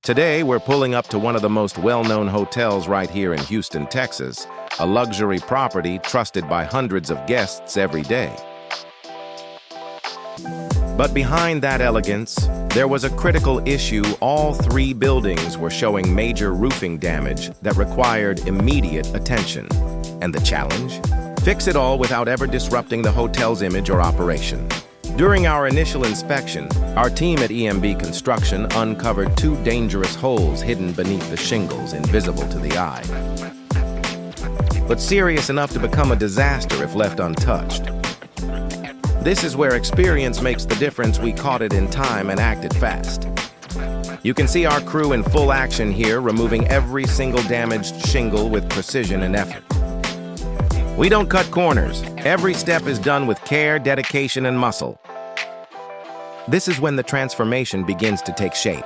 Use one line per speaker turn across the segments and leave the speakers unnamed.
Today, we're pulling up to one of the most well-known hotels right here in Houston, Texas, a luxury property trusted by hundreds of guests every day. But behind that elegance, there was a critical issue. All three buildings were showing major roofing damage that required immediate attention. And the challenge? Fix it all without ever disrupting the hotel's image or operation. During our initial inspection, our team at EMB Construction uncovered two dangerous holes hidden beneath the shingles, invisible to the eye, but serious enough to become a disaster if left untouched. This is where experience makes the difference. We caught it in time and acted fast. You can see our crew in full action here, removing every single damaged shingle with precision and effort. We don't cut corners. Every step is done with care, dedication, and muscle. This is when the transformation begins to take shape.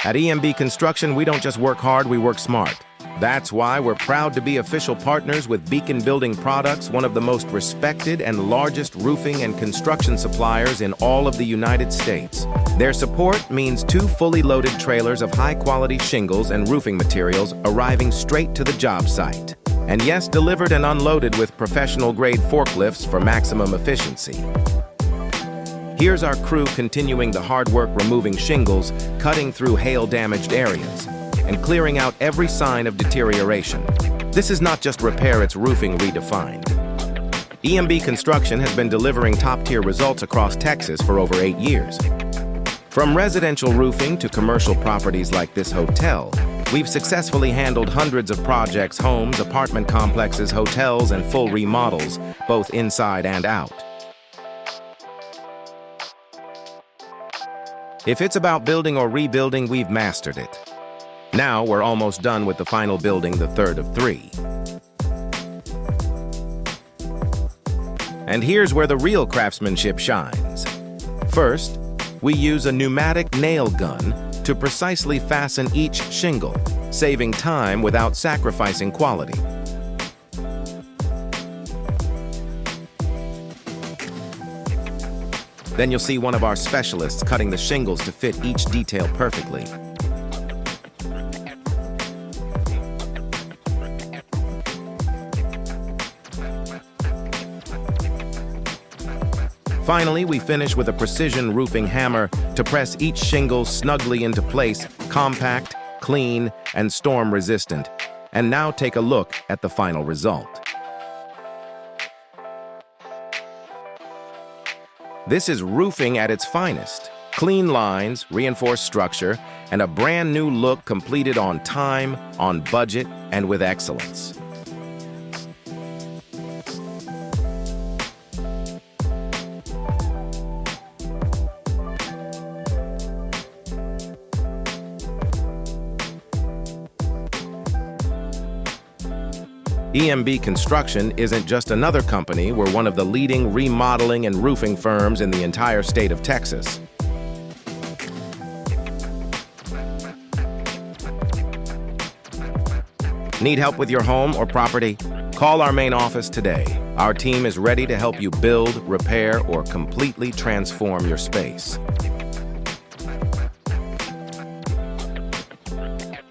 At EMB Construction, we don't just work hard, we work smart. That's why we're proud to be official partners with Beacon Building Products, one of the most respected and largest roofing and construction suppliers in all of the United States. Their support means two fully loaded trailers of high-quality shingles and roofing materials arriving straight to the job site. And yes, delivered and unloaded with professional-grade forklifts for maximum efficiency. Here's our crew continuing the hard work removing shingles, cutting through hail-damaged areas, and clearing out every sign of deterioration. This is not just repair, it's roofing redefined. EMB Construction has been delivering top-tier results across Texas for over 8 years. From residential roofing to commercial properties like this hotel, we've successfully handled hundreds of projects, homes, apartment complexes, hotels, and full remodels, both inside and out. If it's about building or rebuilding, we've mastered it. Now we're almost done with the final building, the third of 3. And here's where the real craftsmanship shines. First, we use a pneumatic nail gun to precisely fasten each shingle, saving time without sacrificing quality. Then you'll see one of our specialists cutting the shingles to fit each detail perfectly. Finally, we finish with a precision roofing hammer to press each shingle snugly into place, compact, clean, and storm-resistant. And now take a look at the final result. This is roofing at its finest. Clean lines, reinforced structure, and a brand new look completed on time, on budget, and with excellence. EMB Construction isn't just another company, we're one of the leading remodeling and roofing firms in the entire state of Texas. Need help with your home or property? Call our main office today. Our team is ready to help you build, repair, or completely transform your space.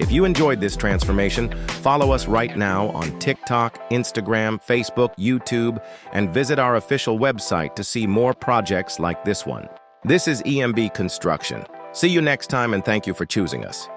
If you enjoyed this transformation, follow us right now on TikTok, Instagram, Facebook, YouTube, and visit our official website to see more projects like this one. This is EMB Construction. See you next time, and thank you for choosing us.